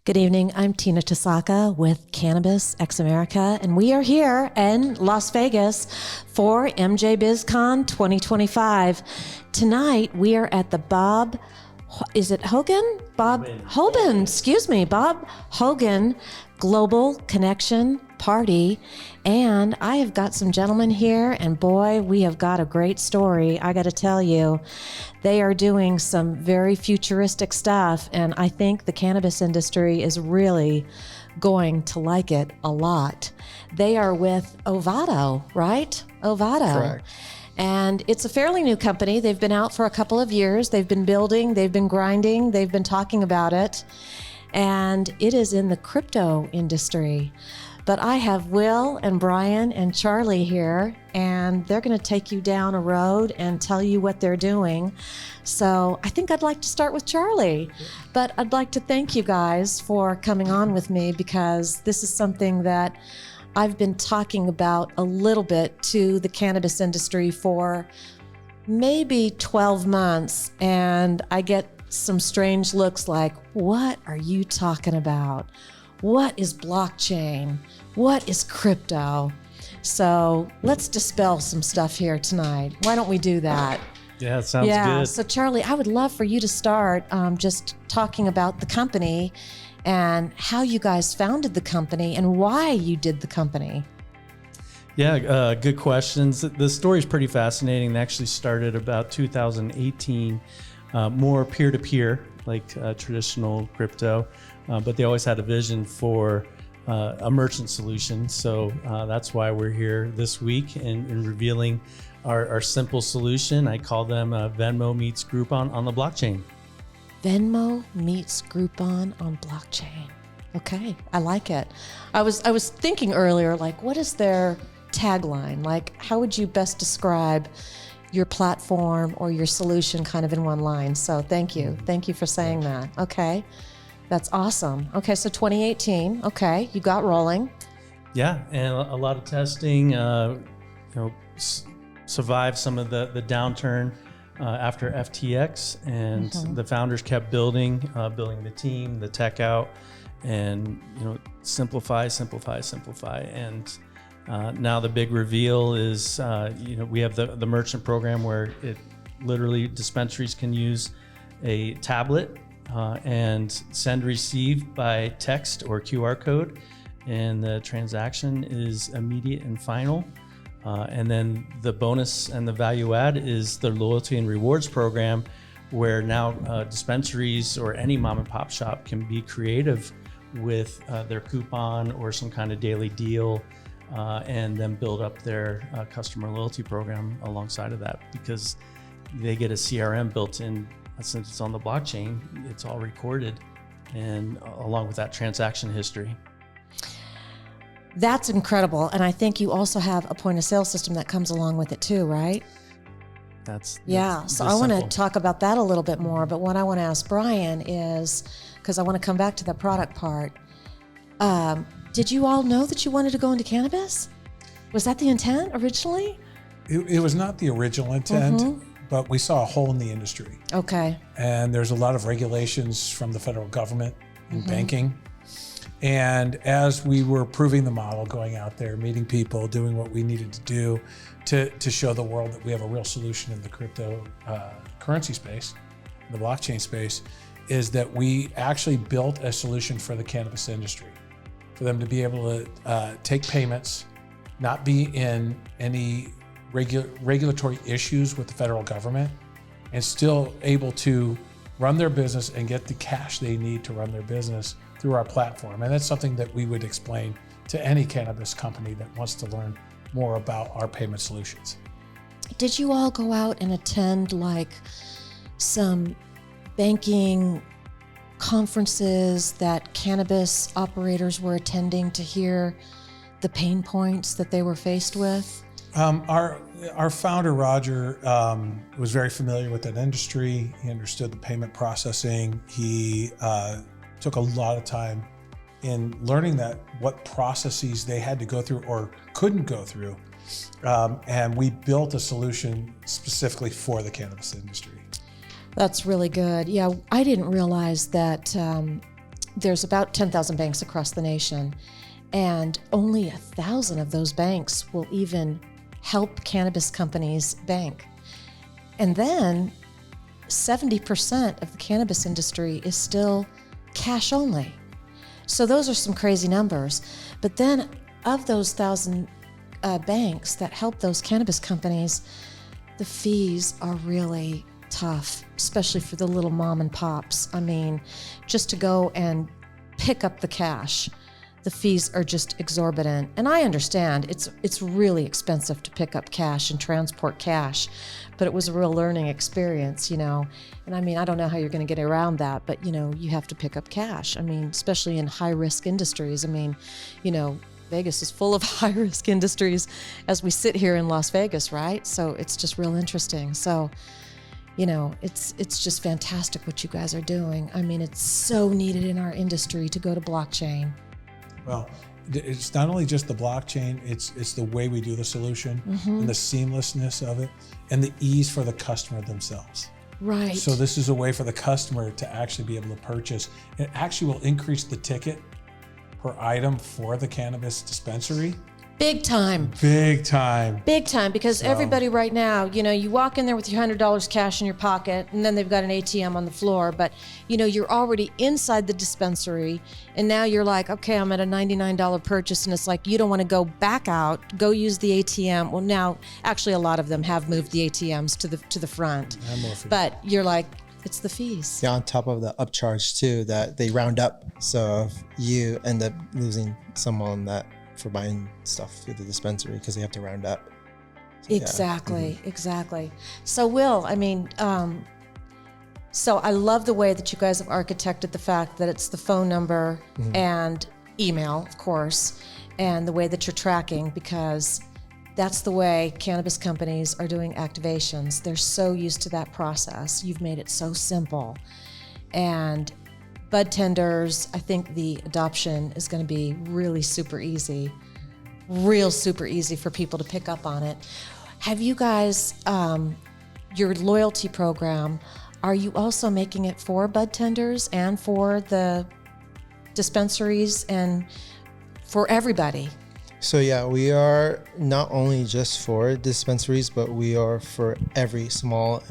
Good evening. I'm Tina Tasaka with Cannabis Ex America, and we are here in Las Vegas for MJ BizCon 2025. Tonight, we are at the Bob Hogan Global Connection Party, and I have got some gentlemen here, and boy, we have got a great story. I got to tell you, they are doing some very futuristic stuff, and I think the cannabis industry is really going to like it a lot. They are with Ovato, right? Ovato. Correct. And it's a fairly new company. They've been out for a couple of years. They've been building, they've been grinding, they've been talking about it. And it is in the crypto industry. But I have Will and Brian and Charlie here, and they're going to take you down a road and tell you what they're doing. So I think I'd like to start with Charlie, but I'd like to thank you guys for coming on with me, because this is something that I've been talking about a little bit to the cannabis industry for maybe 12 months, and I get some strange looks like, what are you talking about? What is blockchain? What is crypto? So let's dispel some stuff here tonight. Why don't we do that? Yeah, it sounds good. So Charlie, I would love for you to start just talking about the company and how you guys founded the company and why you did the company. Yeah, good questions. The story is pretty fascinating. It actually started about 2018, more peer-to-peer, like traditional crypto, but they always had a vision for a merchant solution. So that's why we're here this week and revealing our simple solution. I call them Venmo meets Groupon on the blockchain. Venmo meets Groupon on blockchain. Okay, I like it. I was thinking earlier, like, what is their tagline? Like, how would you best describe your platform or your solution kind of in one line? So thank you. Thank you for saying that. Okay, that's awesome. Okay, so 2018, okay, you got rolling. Yeah, and a lot of testing, survived some of the downturn after FTX, and the founders kept building the team, the tech out, and simplify. And now the big reveal is we have the merchant program where it literally dispensaries can use a tablet and send receive by text or QR code, and the transaction is immediate and final. And then the bonus and the value add is the loyalty and rewards program, where now dispensaries or any mom and pop shop can be creative with their coupon or some kind of daily deal, and then build up their customer loyalty program alongside of that, because they get a CRM built in. Since it's on the blockchain, it's all recorded, and along with that transaction history. That's incredible. And I think you also have a point of sale system that comes along with it too, right? That's so I want to talk about that a little bit more. But what I want to ask Brian is, because I want to come back to the product part, did you all know that you wanted to go into cannabis? Was that the intent originally? It was not the original intent, but we saw a hole in the industry. Okay. And there's a lot of regulations from the federal government in banking. And as we were proving the model, going out there, meeting people, doing what we needed to do to show the world that we have a real solution in the crypto currency space, the blockchain space, is that we actually built a solution for the cannabis industry, for them to be able to take payments, not be in any regulatory issues with the federal government, and still able to run their business and get the cash they need to run their business through our platform. And that's something that we would explain to any cannabis company that wants to learn more about our payment solutions. Did you all go out and attend like some banking conferences that cannabis operators were attending to hear the pain points that they were faced with? Our founder, Roger, was very familiar with that industry. He understood the payment processing. He took a lot of time in learning what processes they had to go through or couldn't go through. And we built a solution specifically for the cannabis industry. That's really good. Yeah, I didn't realize that there's about 10,000 banks across the nation, and only 1,000 of those banks will even help cannabis companies bank. And then 70% of the cannabis industry is still cash only. So those are some crazy numbers. But then of those 1,000 banks that help those cannabis companies, the fees are really tough, especially for the little mom and pops. I mean, just to go and pick up the cash, the fees are just exorbitant. And I understand it's really expensive to pick up cash and transport cash, but it was a real learning experience, you know. And I mean, I don't know how you're going to get around that, but you know, you have to pick up cash. I mean, especially in high risk industries. I mean, you know, Vegas is full of high risk industries as we sit here in Las Vegas, right? So it's just real interesting. So, you know, it's just fantastic what you guys are doing. I mean, it's so needed in our industry to go to blockchain. Well, it's not only just the blockchain, it's the way we do the solution and the seamlessness of it and the ease for the customer themselves. Right. So this is a way for the customer to actually be able to purchase. It actually will increase the ticket per item for the cannabis dispensary. Big time. Big time. Big time, because everybody right now, you know, you walk in there with your $100 cash in your pocket, and then they've got an ATM on the floor, but you know, you're already inside the dispensary, and now you're like, okay, I'm at a $99 purchase, and it's like, you don't want to go back out, go use the ATM. Well, now, actually, a lot of them have moved the ATMs to the front, but you're like, it's the fees. Yeah, on top of the upcharge too, that they round up, so you end up losing someone that for buying stuff through the dispensary because they have to round up. So, exactly. So Will, I mean, so I love the way that you guys have architected the fact that it's the phone number and email, of course, and the way that you're tracking, because that's the way cannabis companies are doing activations. They're so used to that process. You've made it so simple. And bud tenders, I think the adoption is going to be really super easy for people to pick up on it. Have you guys, your loyalty program, are you also making it for bud tenders and for the dispensaries and for everybody? So yeah, we are not only just for dispensaries, but we are for every small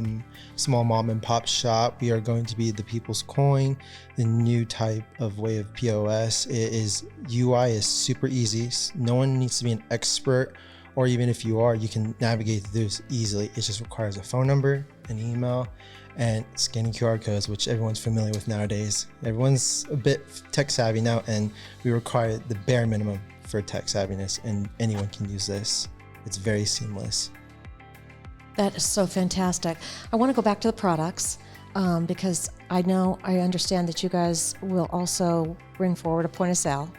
mom and pop shop. We are going to be the people's coin, the new type of way of POS. UI is super easy. No one needs to be an expert, or even if you are, you can navigate through this easily. It just requires a phone number, an email, and scanning QR codes, which everyone's familiar with nowadays. Everyone's a bit tech savvy now, and we require the bare minimum for tech savviness, and anyone can use this. It's very seamless. That is so fantastic. I want to go back to the products because I understand that you guys will also bring forward a point of sale,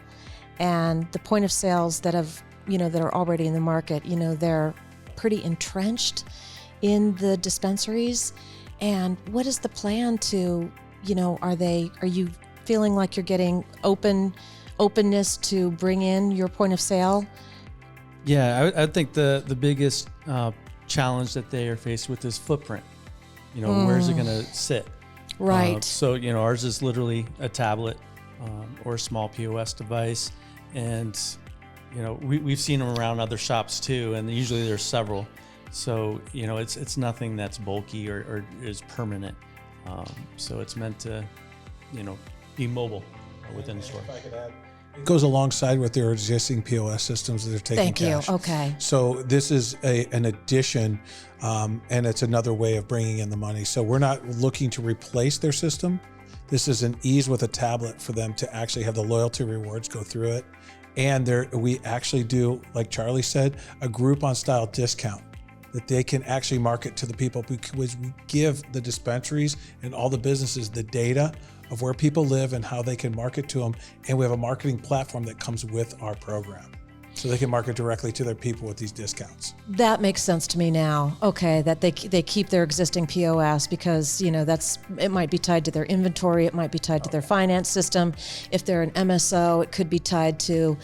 and the point of sales that are already in the market, you know, they're pretty entrenched in the dispensaries. And what is the plan to, you know, are you feeling like you're getting openness to bring in your point of sale? Yeah, I think the biggest challenge that they are faced with is footprint. You know, where's it going to sit? Right. So, you know, ours is literally a tablet or a small POS device. And, you know, we've seen them around other shops too, and usually there's several. So, you know, it's nothing that's bulky or is permanent. So it's meant to, you know, be mobile within the store. It goes alongside with their existing POS systems that are taking cash. Thank you. Okay. So this is an addition, and it's another way of bringing in the money. So we're not looking to replace their system. This is an ease with a tablet for them to actually have the loyalty rewards go through it. And we actually do, like Charlie said, a Groupon style discount that they can actually market to the people, because we give the dispensaries and all the businesses the data of where people live and how they can market to them. And we have a marketing platform that comes with our program, so they can market directly to their people with these discounts. That makes sense to me now. Okay, that they keep their existing POS because, you know, it might be tied to their inventory, it might be tied to their finance system. If they're an MSO, it could be tied to,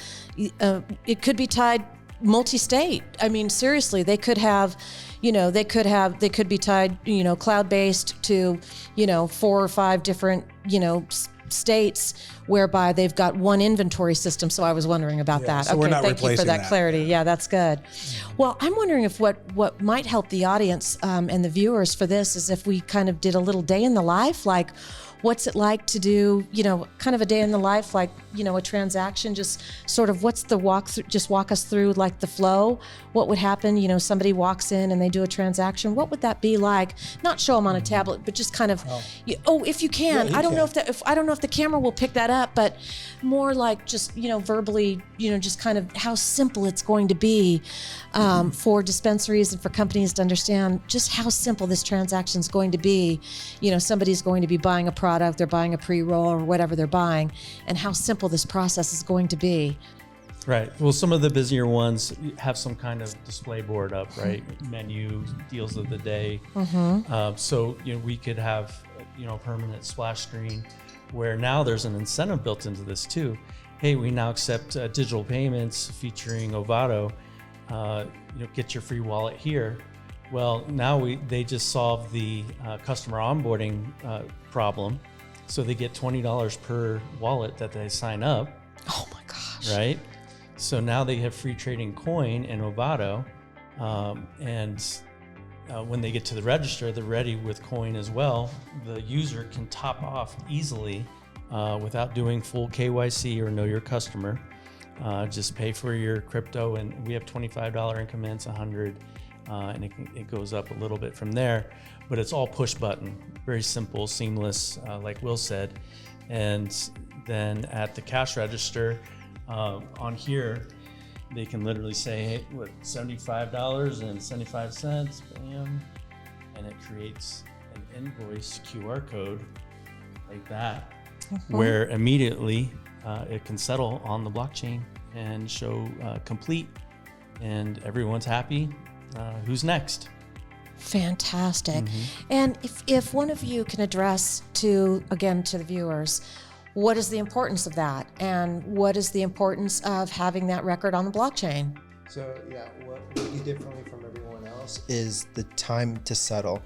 multi-state. I mean, seriously, they could have, you know, they could be tied, you know, cloud-based to, you know, 4 or 5 different, you know, states whereby they've got one inventory system. So I was wondering about that. So we're not thank you for replacing that that. clarity. Yeah, that's good. Well, I'm wondering if what might help the audience and the viewers for this is if we kind of did a little day in the life, like what's it like to do, kind of a day in the life, like, a transaction, just sort of what's the walk through, just walk us through like the flow. What would happen, somebody walks in and they do a transaction. What would that be like? Not show them on a tablet, but just kind of, if you can. Yeah, I don't know if the camera will pick that up, but more like just, verbally, just kind of how simple it's going to be for dispensaries and for companies to understand just how simple this transaction is going to be. Somebody's going to be buying a product, they're buying a pre-roll or whatever they're buying, and how simple this process is going to be. Right. Well, some of the busier ones have some kind of display board up, right? Menu, deals of the day. So, we could have, a permanent splash screen where now there's an incentive built into this too. Hey, we now accept digital payments featuring Ovato. Get your free wallet here. Well, now they just solved the customer onboarding problem. So they get $20 per wallet that they sign up. Oh my gosh. Right? So now they have free trading coin and Ovato. When they get to the register, they're ready with coin as well. The user can top off easily without doing full KYC or know your customer. Just pay for your crypto, and we have $25 increments, 100, and it goes up a little bit from there. But it's all push button, very simple, seamless, like Will said. And then at the cash register, on here, they can literally say, hey, what, $75.75, bam, and it creates an invoice QR code like that, where immediately it can settle on the blockchain and show complete, and everyone's happy. Who's next? Fantastic. And if one of you can address to the viewers, what is the importance of that? And what is the importance of having that record on the blockchain? So yeah, what we do differently from everyone else is the time to settle.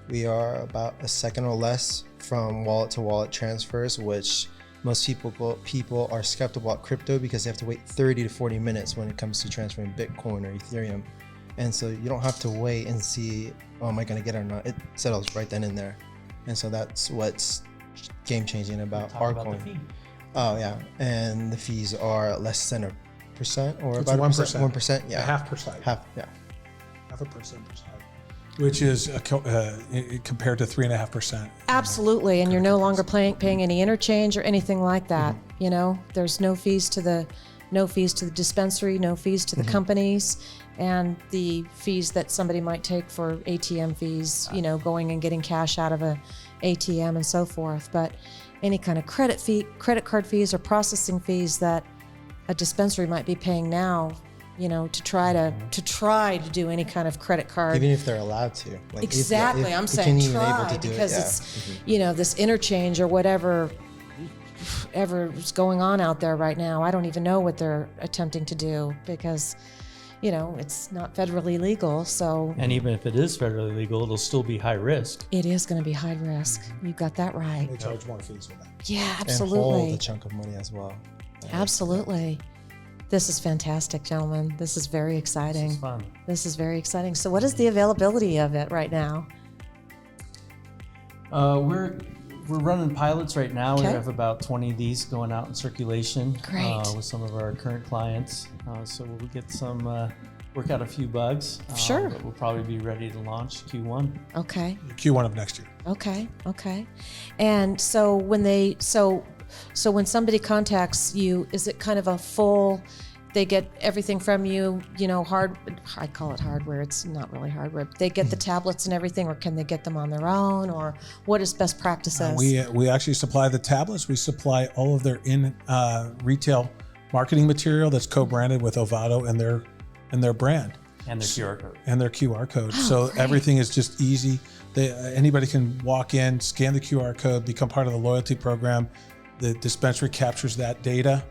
We are about a second or less from wallet to wallet transfers, which most people are skeptical about crypto because they have to wait 30 to 40 minutes when it comes to transferring Bitcoin or Ethereum. And so you don't have to wait and see, am I going to get it or not? It settles right then and there. And so that's what's game changing about our coin. The fee. Oh yeah, and the fees are less than 1% or It's about 1%. 1%. Yeah, Half per side. half. Yeah. 0.5% per side, which is compared to 3.5%. Absolutely. And you're no longer paying any interchange or anything like that. There's no fees to the dispensary, no fees to the companies, and the fees that somebody might take for ATM fees, going and getting cash out of a ATM and so forth. But any kind of credit card fees or processing fees that a dispensary might be paying now, to try to do any kind of credit card. Even if they're allowed to. Like Exactly. if I'm saying even able try to do because it, it's, this interchange or whatever is going on out there right now. I don't even know what they're attempting to do because, it's not federally legal. So, And even if it is federally legal, it'll still be high risk. it is going to be high risk. You got that right. They charge more fees for that. Yeah, And hold absolutely. a chunk of money as well. Absolutely. This is fantastic, gentlemen. This is very exciting. It's fun. This is very exciting. So what is the availability of it right now? We're running pilots right now. Okay. We have about 20 of these going out in circulation. Great. With some of our current clients. So we'll get some, work out a few bugs. Sure. But we'll probably be ready to launch Q1. Okay. Q1 of next year. Okay. And so when when somebody contacts you, is it kind of a full, they get everything from you, I call it hardware. It's not really hardware. They get the tablets and everything, or can they get them on their own, or what is best practices? We actually supply the tablets. We supply all of their retail marketing material that's co-branded with Ovato and their brand. And their QR code. And their QR code. Oh, So great. everything is just easy. Anybody can walk in, scan the QR code, become part of the loyalty program. The dispensary captures that data.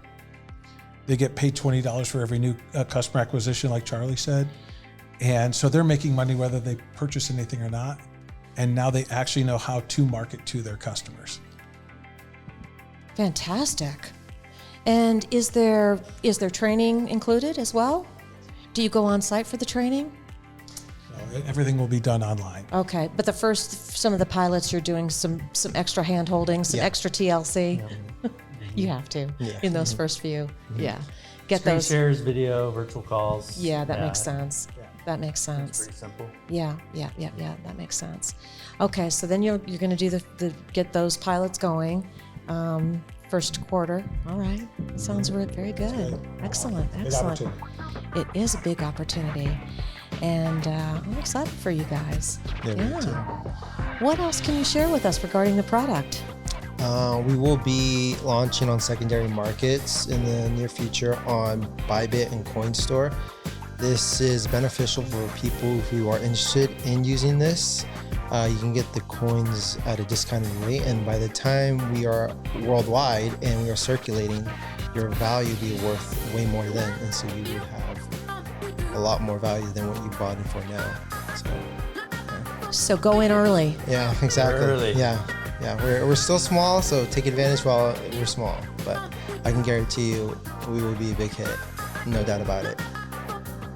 They get paid $20 for every new customer acquisition, like Charlie said. And so they're making money whether they purchase anything or not. And now they actually know how to market to their customers. Fantastic. And is there training included as well? Do you go on site for the training? Everything will be done online. Okay, but some of the pilots, you're doing some extra hand holding, some extra TLC. You have to in those first few. Yeah, get Screen those shares, video, virtual calls. Yeah, that makes sense. Yeah. That makes sense. Pretty simple. Yeah. That makes sense. Okay, so then you're going to do the get those pilots going, first quarter. All right, sounds very good. Excellent. Big opportunity. It is a big opportunity, and I'm excited for you guys. Yeah, me too. What else can you share with us regarding the product? We will be launching on secondary markets in the near future on Bybit and Coinstore. This is beneficial for people who are interested in using this. You can get the coins at a discounted rate, and by the time we are worldwide and we are circulating, your value will be worth way more then, and so you would have a lot more value than what you bought it for now. So go in early. Yeah, exactly. Early. Yeah. We're still small, so take advantage while we're small. But I can guarantee you, we will be a big hit, no doubt about it.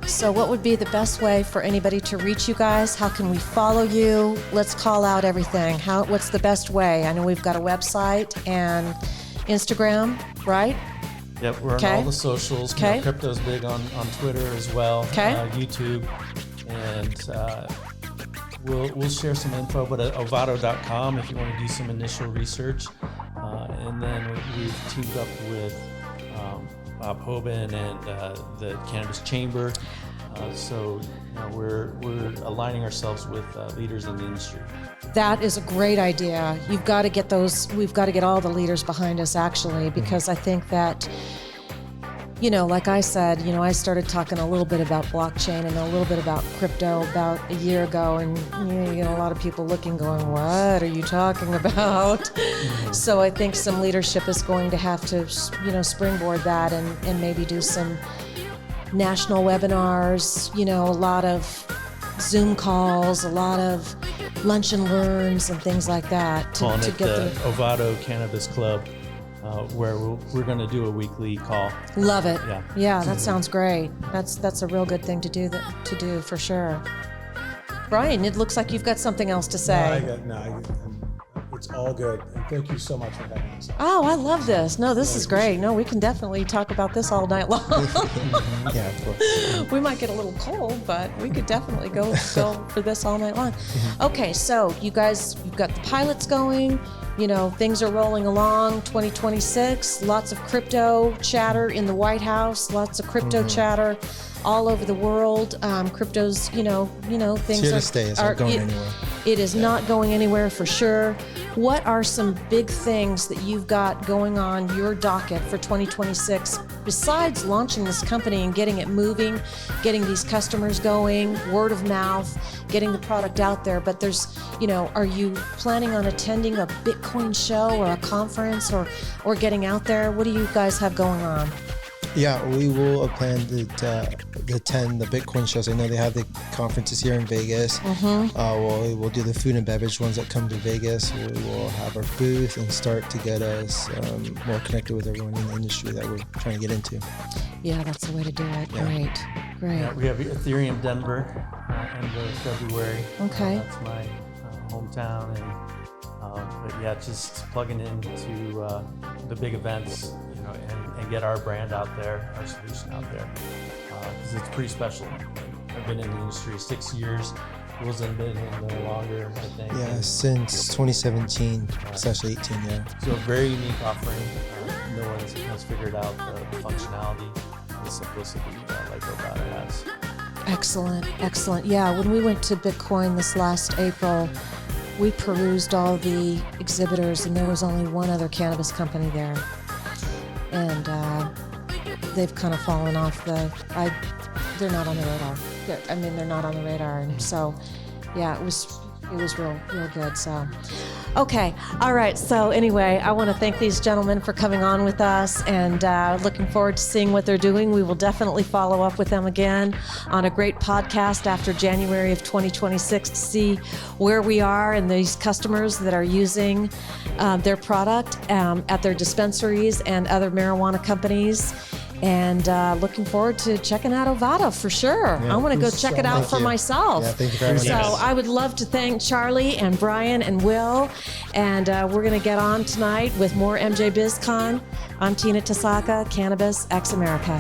So what would be the best way for anybody to reach you guys? How can we follow you? Let's call out everything. What's the best way? I know we've got a website and Instagram, right? Yep, we're on all the socials. Okay. Crypto's big on Twitter as well. Okay. YouTube, and we'll share some info, but at Ovato.com if you want to do some initial research. And then we've teamed up with Bob Hoban and the Cannabis Chamber. So we're aligning ourselves with leaders in the industry. That is a great idea. You've got to get we've got to get all the leaders behind us actually, because I think that, like I said, I started talking a little bit about blockchain and a little bit about crypto about a year ago, and you get a lot of people looking, going, what are you talking about? So I think some leadership is going to have to, springboard that and maybe do some national webinars, a lot of Zoom calls, a lot of lunch and learns and things like that to Calling it get the Ovato Cannabis Club. Where we're going to do a weekly call. Love it. Yeah. That sounds great. That's a real good thing to do for sure. Brian, it looks like you've got something else to say. It's all good. And thank you so much for having us. Oh, I love this. No, this is great. No, we can definitely talk about this all night long. Yeah, of course. We might get a little cold, but we could definitely go for this all night long. Okay, so you guys, you've got the pilots going. Things are rolling along. 2026, lots of crypto chatter in the White House, lots of crypto chatter all over the world. Crypto's, things It's here to stay. It's not going anywhere. It is not going anywhere for sure. What are some big things that you've got going on your docket for 2026 besides launching this company and getting it moving, getting these customers going, word of mouth, getting the product out there? But there's, are you planning on attending a Bitcoin show or a conference or getting out there? What do you guys have going on? Yeah, we will plan to attend the Bitcoin shows. I know they have the conferences here in Vegas. We'll do the food and beverage ones that come to Vegas. We will have our booth and start to get us more connected with everyone in the industry that we're trying to get into. Yeah, that's the way to do it. Yeah. Great. Yeah, we have Ethereum Denver end of February. Okay. That's my hometown, but just plugging into the big events, and get our brand out there, our solution out there, because it's pretty special. I've been in the industry 6 years. Wasn't been in there longer, I think. Yeah, since 2017, especially 18. Yeah. So a very unique offering. No one has figured out the functionality, the simplicity like Ovato has. Excellent. Yeah, when we went to Bitcoin this last April, we perused all the exhibitors, and there was only one other cannabis company there. And they've kind of fallen off they're not on the radar. They're not on the radar. And so, yeah, it was real good. So, Okay. All right. So anyway, I want to thank these gentlemen for coming on with us, and looking forward to seeing what they're doing. We will definitely follow up with them again on a great podcast after January of 2026 to see where we are and these customers that are using their product at their dispensaries and other marijuana companies. And looking forward to checking out Ovato for sure. Yeah, I want to go please, check it out thank for you. myself. Yeah, thank you for having So us. I would love to thank Charlie and Brian and Will. And we're going to get on tonight with more MJ BizCon. I'm Tina Tasaka, Cannabis X America.